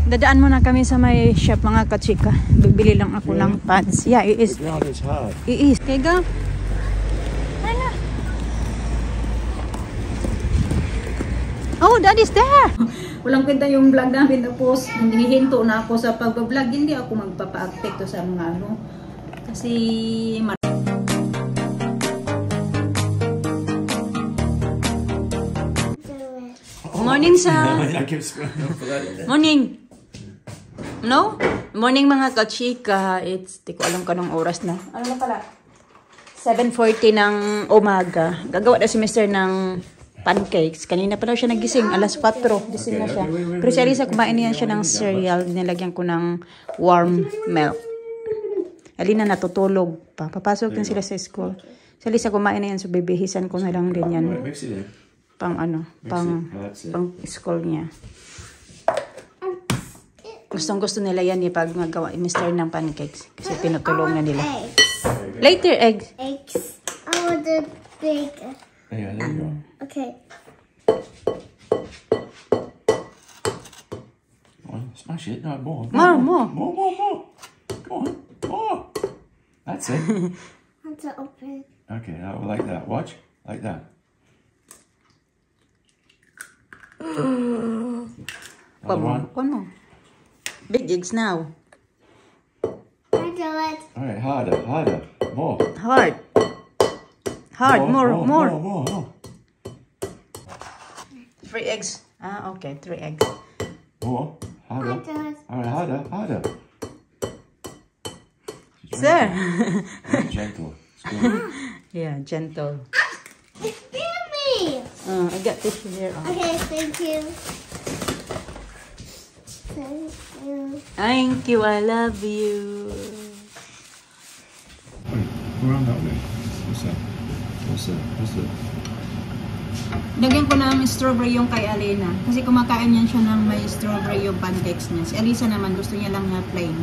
Dadaan muna kami sa may shop mga kachika. Bibili lang ako ng pants. Yeah, it is. It is. Okay, go. Ano? Oh, Daddy's there! Walang kwenta yung vlog namin. Tapos, hinihinto na ako sa pag-vlog. Hindi ako magpapa-apekto sa mga ano. Kasi, morning, sir. Morning. No? Morning mga kachika. Di ko alam kanong oras na. Ano na pala? 7:40 ng umaga. Gagawa na si Mr. ng pancakes. Kanina pa daw siya nagising. Alas 4. Gising na siya. Pero si Alisa, kumain niya siya ng cereal. Nilagyan ko ng warm milk. Alina natutulog pa. Papasok din sila sa school. Si Alisa, kumain na yan. So, bibihisan ko na lang din yan. Pang school niya. Gustong-gusto nila yan pag magawa Mr. ng pancakes. Kasi tinutulungan nila. Later, eggs. Eggs. I want the big. Yeah, there you go. Okay. Smash it. No, more. More. Go on. More. That's it. I want to open. Okay, like that. Watch. Like that. One more. Big eggs now. I do it. All right, harder. More. Hard. More. 3 eggs. Ah, okay. 3 eggs. More. Harder. I do it. All right, harder. Sir. Gentle. It's good. Yeah, gentle. Spare me. I got tissue here. Okay, thank you. Thank you. Thank you. I love you. We're on that way. What's that? Lagyan ko ng strawberry yung kay Alina. Kasi kumakain yan siya ng may strawberry yung pancakes niya. Si Alisa naman gusto niya lang na plain.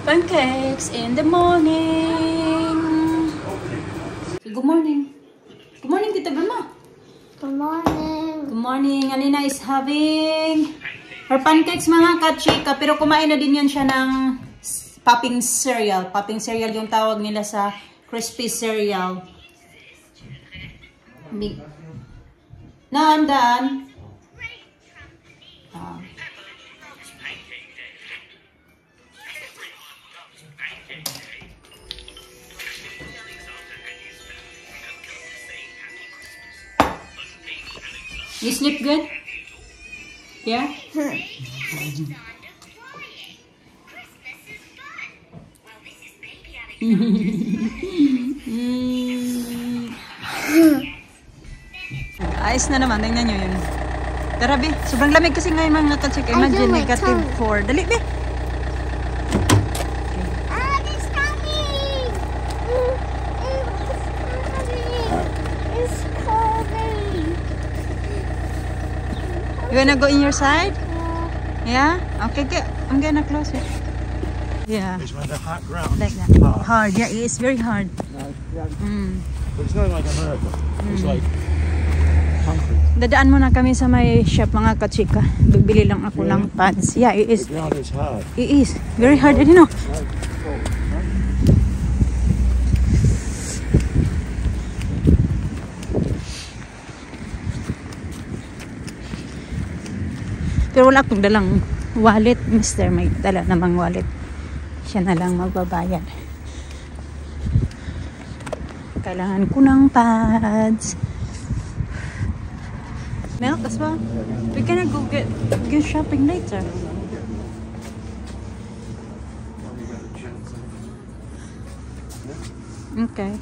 Pancakes in the morning. Good morning. Good morning, Tita Grandma. Good morning. Good morning. Alina is having her pancakes mga kachika. Pero kumain na din yan siya ng popping cereal. Popping cereal yung tawag nila sa crispy cereal. Naandaan. You sleep good? Yeah? Ayos na naman. Tingnan nyo yun. Tara, be. Sobrang lamig kasi ngayon mga kachika. Imagine, negative 4. Dali, be. You wanna go in your side? Yeah? Okay, good. I'm gonna close it. Yeah. It's when the hot ground. Like that. Hard. Yeah, it's very hard. No, but it's not like America. It's like concrete. Dadaan muna kami sa may shop mga kachika. Bibili lang ako ng pants. Yeah, it is. The ground is hard. It is. Very hard. I don't know. Pero wala akong dalang wallet. Mr. May dala namang wallet. Siya na lang magbabayad. Kailangan ko ng pads. Milk as well? We can go get shopping later. Okay.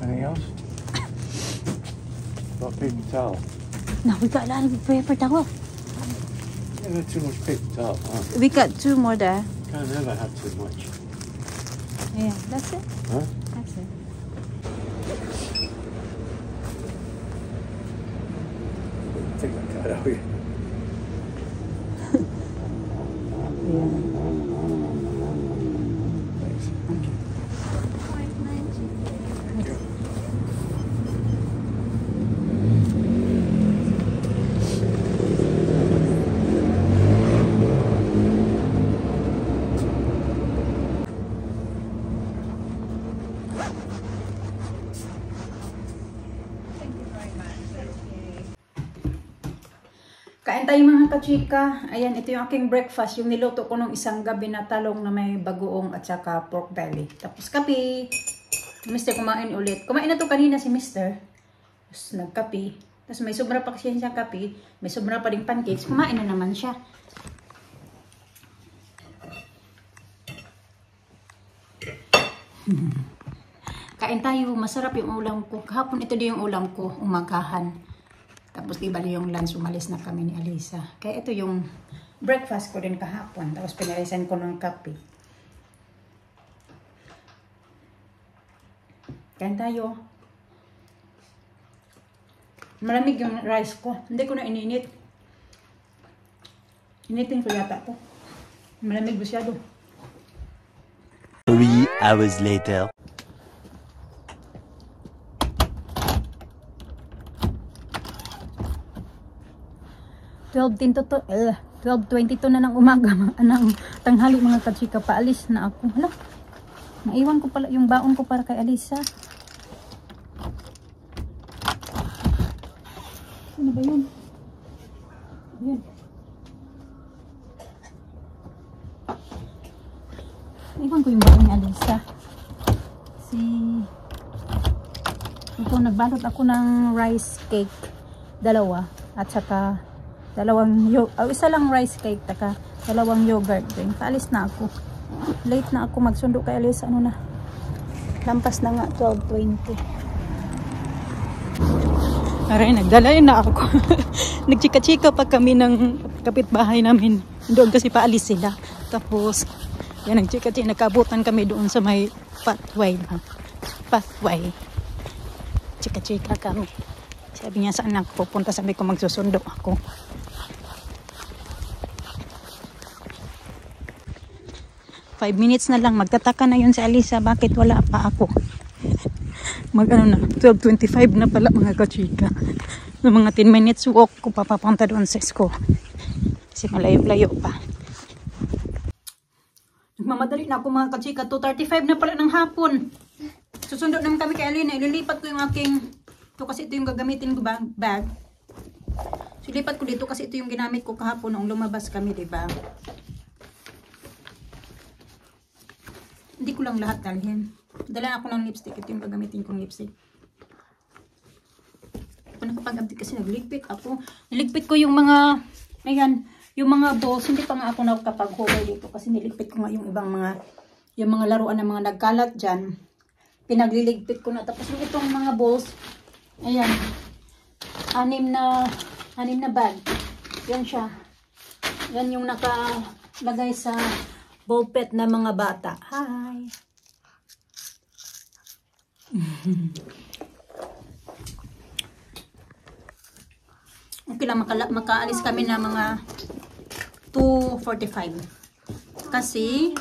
Anything else? Got paper towel. No, we got a lot of paper towel. Yeah, never too much picked up, huh? We got 2 more there. Can't never have too much. Yeah, that's it. Huh? That's it. Take that card out here. Yeah. Thanks. Kain tayo mga kachika. Ayan, ito yung aking breakfast. Yung niluto ko nung isang gabi na talong na may bagoong at saka pork belly. Tapos kape. Mister kumain ulit. Kumain na to kanina si Mister. Tapos nagkape. Tapos may sobra pa kasi siya kape. May sobra pa rin pancakes. Kumain na naman siya. Kain tayo. Masarap yung ulam ko. Kahapon ito din yung ulam ko. Umagahan. Tapos di bali yung lunch, umalis na kami ni Alisa. Kaya ito yung breakfast ko din kahapon. Tapos pinalisan ko ng kape. Kain tayo. Malamig yung rice ko. Hindi ko na ininit. Initin ko yata to. Malamig masyado. 3 hours later. 12:22 na ng umaga, ng tanghali mga kachika, paalis na ako. Hala, naiwan ko pala yung baon ko para kay Alisa. Ano ba yun? Ayan. Naiwan ko yung baon ni Alisa. Ito, nagbalot ako ng rice cake. 2. At saka isa lang rice cake, taka 2 yogurt drink. Paalis na ako. Late na ako magsundo kay Alisa. Ano na? Lampas na nga 12:20. Aray, nagdalay na ako. Nagchika-chika pa kami ng kapitbahay namin. Doon kasi paalis sila. Tapos, yan, nagchika-chika. Nagkabutan kami doon sa may pathway. Chika-chika kami. Sabi niya, saan ako pupunta? Sabi ko, magsusundo ako. Five minutes na lang. Magtataka na yun si Alisa. Bakit wala pa ako? Mag-ano na. 12:25 na pala mga kachika. So, mga 10 minutes walk ko papapunta doon sa school. Kasi malayo-layo pa. Nagmamadali na ako mga kachika. 2:35 na pala ng hapon. Susundo naman kami kay Alina. Ililipat ko yung aking... Ito kasi ito yung gagamitin ko bag. So, lipat ko dito kasi ito yung ginamit ko kahapon nung lumabas kami, diba? Hindi ko lang lahat dalhin. Dala ako ng lipstick. Ito yung gagamitin kong lipstick. Ako nakapag-update kasi nagligpit ako. Niligpit ko yung mga, ayan, yung mga balls. Hindi pa nga ako nakapag-hover dito kasi niligpit ko nga yung ibang mga, yung mga laruan ng mga nagkalat dyan. Pinagliligpit ko na. Tapos yung itong mga balls, ayan, 6 na bag. Yan siya. Yan yung nakalagay sa ball pet na mga bata. Hi! Okay lang, makaalis kami na mga 2:45. Kasi,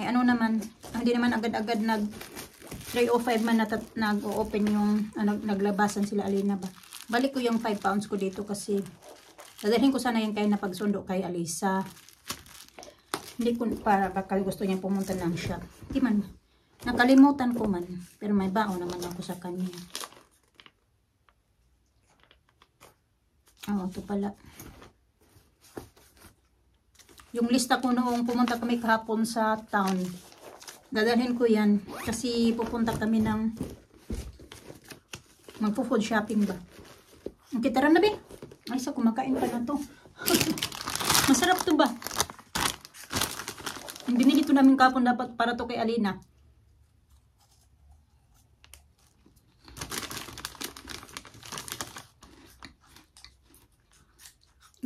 ano naman, hindi naman agad-agad 3:05 man nag-o-open yung, naglabasan sila Alina ba. Balik ko yung 5 pounds ko dito kasi, dadalhin ko sana yung kaya na pagsundo kay Alisa. Hindi ko, para baka gusto niya pumunta ng shop. Hindi man, nakalimutan ko man. Pero may baon naman ako sa kanya. Oo, ito pala. Yung lista ko noong pumunta kami kahapon sa town. Dadalhin ko yan. Kasi pupunta kami ng magpo-food shopping ba. Ang kitaran na ba? Ay, sa kumakain pa na to. Masarap to ba? Yung binili to namin kahapon dapat para to kay Alina.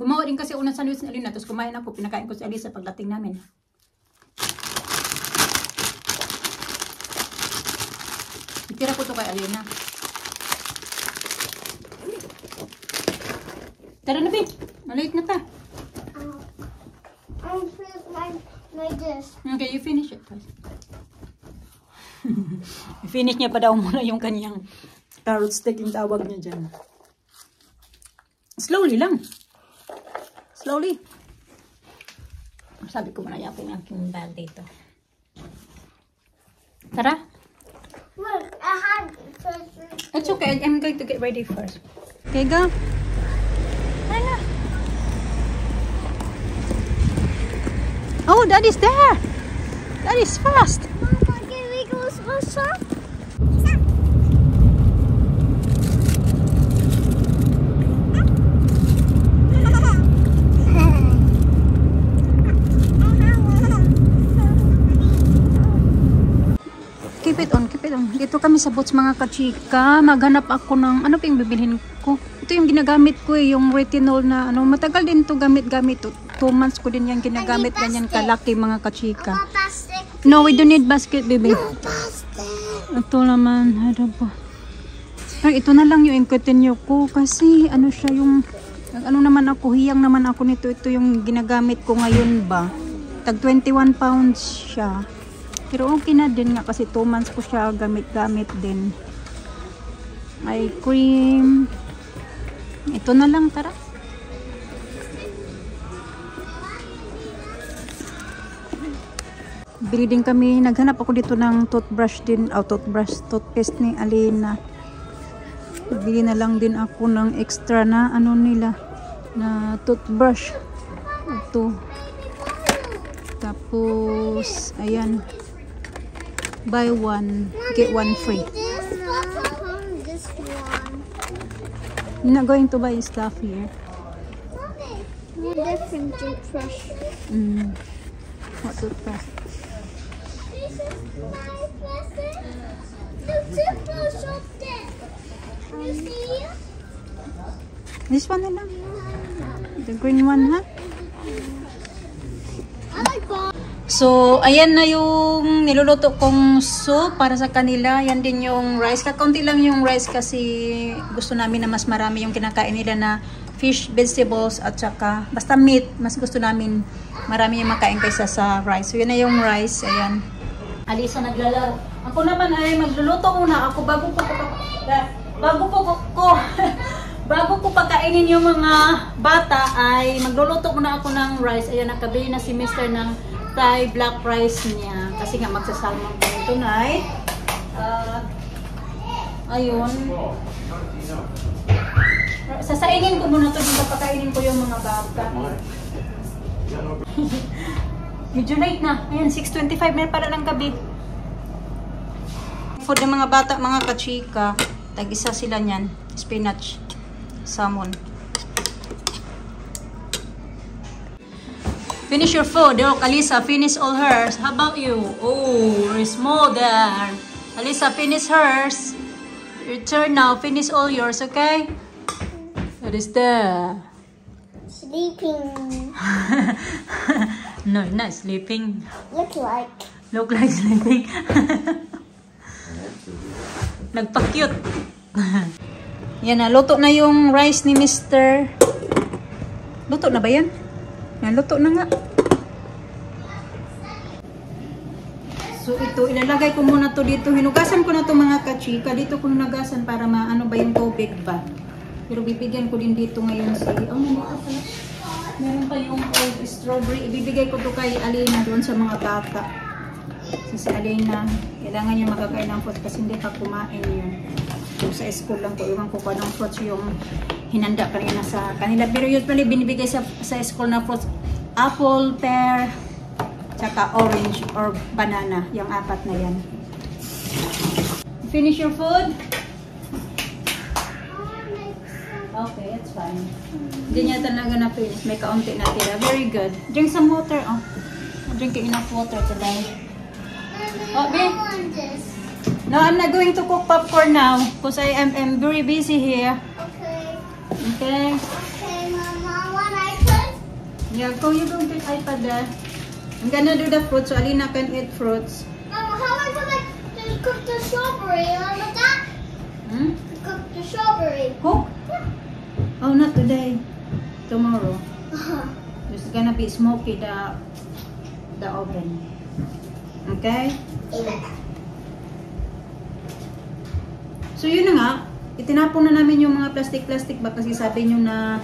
Gumawa din kasi unang sandwich ni Alina, tapos kumain ako, pinakain ko si Alisa pagdating namin. Itira ko to kay Alina. Tara na, babe. Malate na ta. I'll finish my dish. Okay, you finish it first. Finish niya pa daw muna yung kanyang carrot stick yung tawag niya dyan. Slowly lang. Slowly. Sabi ko muna yapin ang aking bag dito. Tara. Look, I had first. It's okay. I'm going to get ready first. Okay, go. Tara. Oh, Daddy's there. Daddy's fast. Mama, can we go shop? Keep it on, keep it on. Dito kami sa Boots mga kachika. Maghanap ako ng, ano pa yung bibilhin ko? Ito yung ginagamit ko yung retinol na, matagal din ito gamit-gamit. 2 months ko din yan ginagamit. Ganyan kalaki mga kachika. Plastic. No, we don't need basket, baby. Plastic. Ito naman, ano po. Ay, ito na lang yung continue ko. Kasi, siya yung, naman ako, hiyang naman ako nito. Ito yung ginagamit ko ngayon ba. Tag 21 pounds siya. Pero okay na din nga kasi 2 months ko siya gamit-gamit din. Eye cream. Ito na lang, tara. Bili din kami, naghanap ako dito ng toothbrush din, toothpaste ni Alina. Bili na lang din ako ng extra na nila, na toothbrush. Ito. Tapos, ayan. Buy one, get one free. This one. I'm not going to buy stuff here. No different toothbrush. What toothbrush? This is my present. The toothbrush up there. You see? This one na lang. The green one, ha? I like that. So, ayan na yung niluluto kong soup para sa kanila. Yan din yung rice. Kakaunti lang yung rice kasi gusto namin na mas marami yung kinakain nila na fish, vegetables, at saka basta meat. Mas gusto namin marami yung makain kaysa sa rice. So, yun na yung rice. Ayan. Alisa naglalaro. Ako naman ay magluluto muna ako bago ko pagkainin yung mga bata ay magluluto muna ako ng rice. Ayan, nakabili na si Mr. ng Thai black rice niya. Kasi nga magsasalmon kami tonight. Ayun. Sasaingin ko muna ito. Dito pakainin ko yung mga bata. Medyo late na. Ayan, 6:25 na para ng gabi. Food ng mga bata, mga kachika. Tag-isa sila niyan. Spinach. Salmon. Finish your food. Look, Alisa, finish all hers. How about you? Oh, there's more there. Alisa, finish hers. Your turn now. Finish all yours, okay? What is there? Sleeping. No, not sleeping. Look like. Look like sleeping. Nagpa-cute. Yan na, luto na yung rice ni Mr. Luto na ba yan? Yan, luto na nga. So ito, ilalagay ko muna to dito. Hinugasan ko na to mga kachika. Dito ko hinugasan para maano ba yung tubig ba. Pero bibigyan ko din dito ngayon si... Oh, meron pa yung strawberry. Ibibigay ko to kay Alina doon sa mga bata. Si Alina, kailangan niya makakain ng fruits kasi hindi pa kumain yun. So, sa school lang ko, iwan ko pa ng fruits yung hinanda kanina sa kanila. Pero usually binibigay sa school na fruits, apple, pear, tsaka orange or banana. Yung 4 na yan. Finish your food? Okay, it's fine. Hindi niya talaga na-finish. May kaunti na tira. Very good. Drink some water. Oh, I'm drinking enough water today. Okay. No, I'm not going to cook popcorn now because I am very busy here. Okay. Okay. Okay, Mama. When I Yeah, go, you go take iPad there. I'm gonna do the fruits, so Alina can eat fruits. Mama, how am I gonna cook the strawberry? Remember that? Hmm? Cook the strawberry. Cook? Oh, not today. Tomorrow. Uh-huh. It's gonna be smoky the oven. Okay? So yun na nga, itinapon na namin yung mga plastic ba kasi sabi nyo na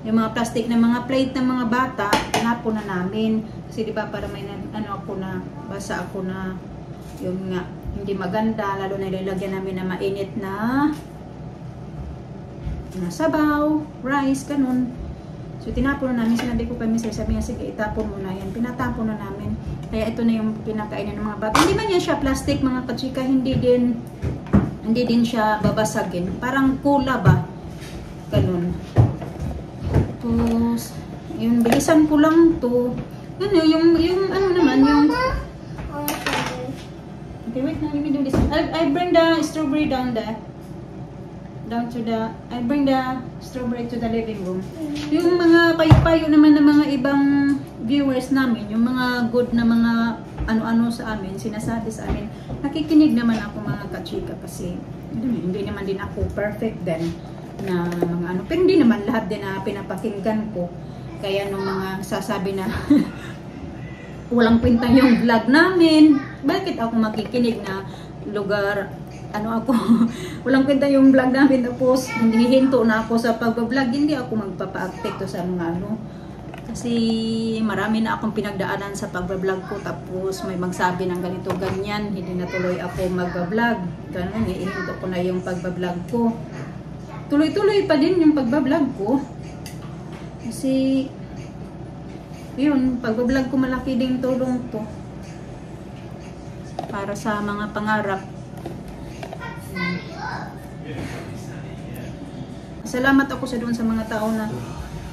yung mga plastic na mga plate ng mga bata, tinapon na namin. Kasi di ba para may basa ako na yung nga, hindi maganda, lalo na ilalagyan namin na mainit na sabaw, rice, ganun. So tinapon na namin, sinabi ko kay Mr. sabi niya, sige itapon mo na yan. Pinatapon na namin. Kaya ito na yung pinakainan ng mga bata. Hindi man yan siya plastic mga kachika, hindi din siya babasagin. Parang kula ba? Ganun. Tapos, yung bilisan ko lang to. Yun, yung ano naman, yung... Okay, wait na, let me do this. I bring the strawberry down there. I bring the strawberry to the living room. Yung mga payo-payo naman ng mga ibang viewers namin, yung mga good na mga ano-ano sa amin, sinasabi sa amin, nakikinig naman ako mga kachika kasi hindi naman din ako perfect din na mga ano, pero hindi naman lahat din na pinapakinggan ko. Kaya nung mga sasabi na walang kwenta yung vlog namin, bakit ako makikinig na lugar, walang kwenta yung vlog namin, tapos hinihinto na ako sa pag-vlog, hindi ako magpapa-apekto sa mga kasi marami na akong pinagdaanan sa pag-vlog ko, tapos may magsabi ng ganito, ganyan, hindi na tuloy ako mag-vlog, ganun, ihinto ko na yung pag-vlog ko. Tuloy-tuloy pa din yung pag-vlog ko, kasi yun, pag-vlog ko malaki ding tulong to para sa mga pangarap. Salamat ako sa doon sa mga tao na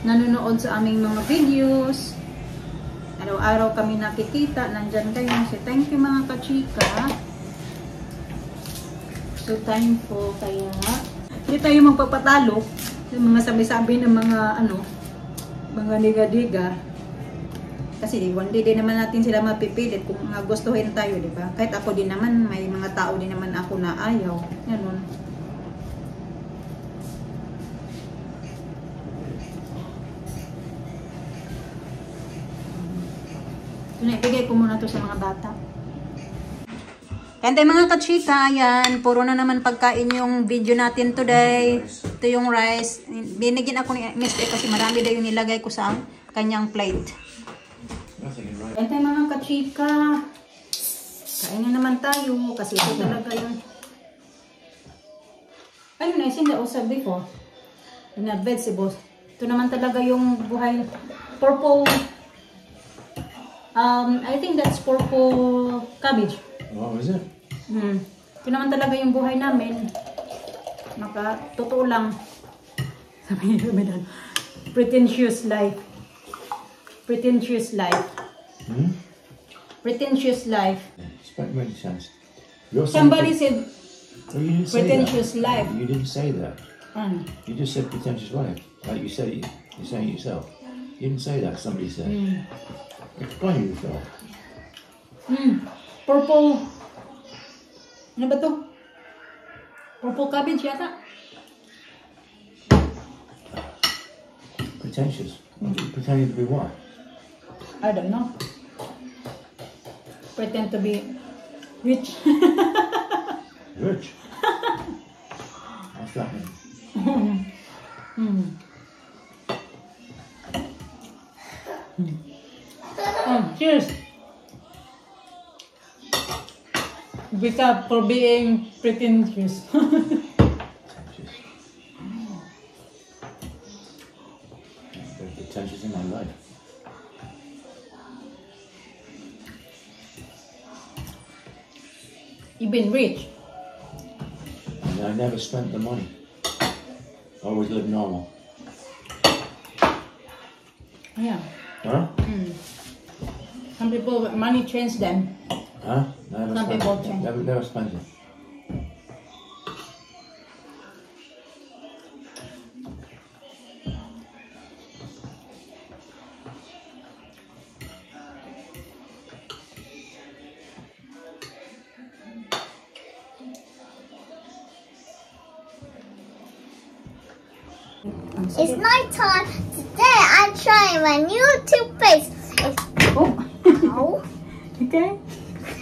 nanonood sa aming mga videos. Araw-araw kami nakikita, nandyan kayo. So thank you mga kachika. So thankful. Kaya hindi tayo magpapatalo sa mga sabi-sabi ng mga mga diga-diga. Kasi one day din naman natin sila mapipilit kung gustuhin tayo, di ba? Kahit ako din naman, may mga tao din naman ako na ayaw. Ganun. Ibigay ko muna to sa mga bata. And then mga kachika, ayan, puro na naman pagkain yung video natin today. Ito yung rice. Binigyan ako ni Mr. kasi marami daw yung nilagay ko sa kanyang plate. And then mga kachika, kain na naman tayo kasi ito talaga yung ayun, I seen the also before in the vegetables. Ito naman talaga yung buhay purple. I think that's purple cabbage. Oh, is it? Ito naman talaga yung buhay namin. Totoo lang. Sabi niyo, pretentious life. Pretentious life. Pretentious life. Somebody said pretentious life. You didn't say that. You just said pretentious life. Like you said, you're saying it yourself. You didn't say that. Somebody said. Explain yourself. Purple. Ano ba to? Purple cabbage yata. Pretentious. Pretending to be what? I don't know. Pretend to be rich. Rich? What's that mean? Cheers. Vita for being pretentious. Pretentious in my life. You've been rich. And I never spent the money. Always lived normal. Yeah. Huh? Some people, money change them. Huh? Never Some spent people it. change. Never spent it. It's night time. Today I'm trying my new toothpaste. Oh. Oh. Okay.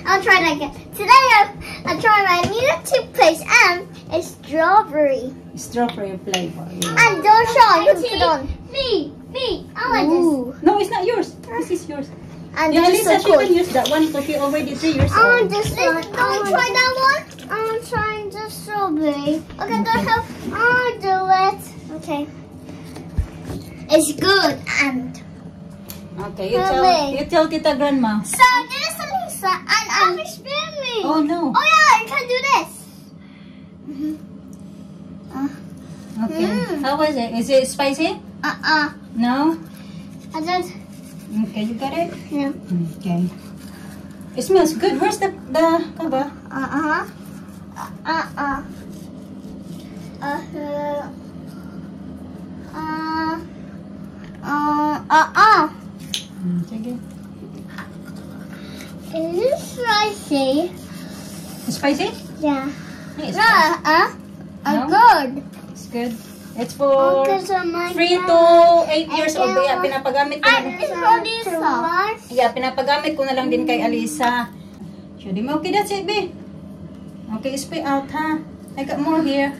I'll try it again. Today I'm trying my new toothpaste and it's strawberry. Strawberry flavor. Yeah. And don't show you put it on. Me. I like this. No, it's not yours. This is yours. And Yeah, this is Alisa, so she cool. can use that one because she's already 3 years I want old. this one. Don't try that one. I'm trying the strawberry. Okay, don't help. I'll do it. Okay. It's good and Okay, Lovely. you tell Tita Grandma. so this is Alisa and I'm experimenting. Oh no. Oh yeah, you can do this. Okay. How was it? Is it spicy? No? I don't. Okay, you got it? Yeah. Okay. It smells good. Where's the cover? Sige. Is this spicy? Spicy? Yeah. Yes. No, No? good. It's good. It's for Because of my 3 to 8 years old. Kaya pinapagamit ko na. It's for Lisa. Yeah, pinapagamit ko na lang din kay Alisa. Should be okay, that's it, babe. Okay, spit out, ha? I got more here.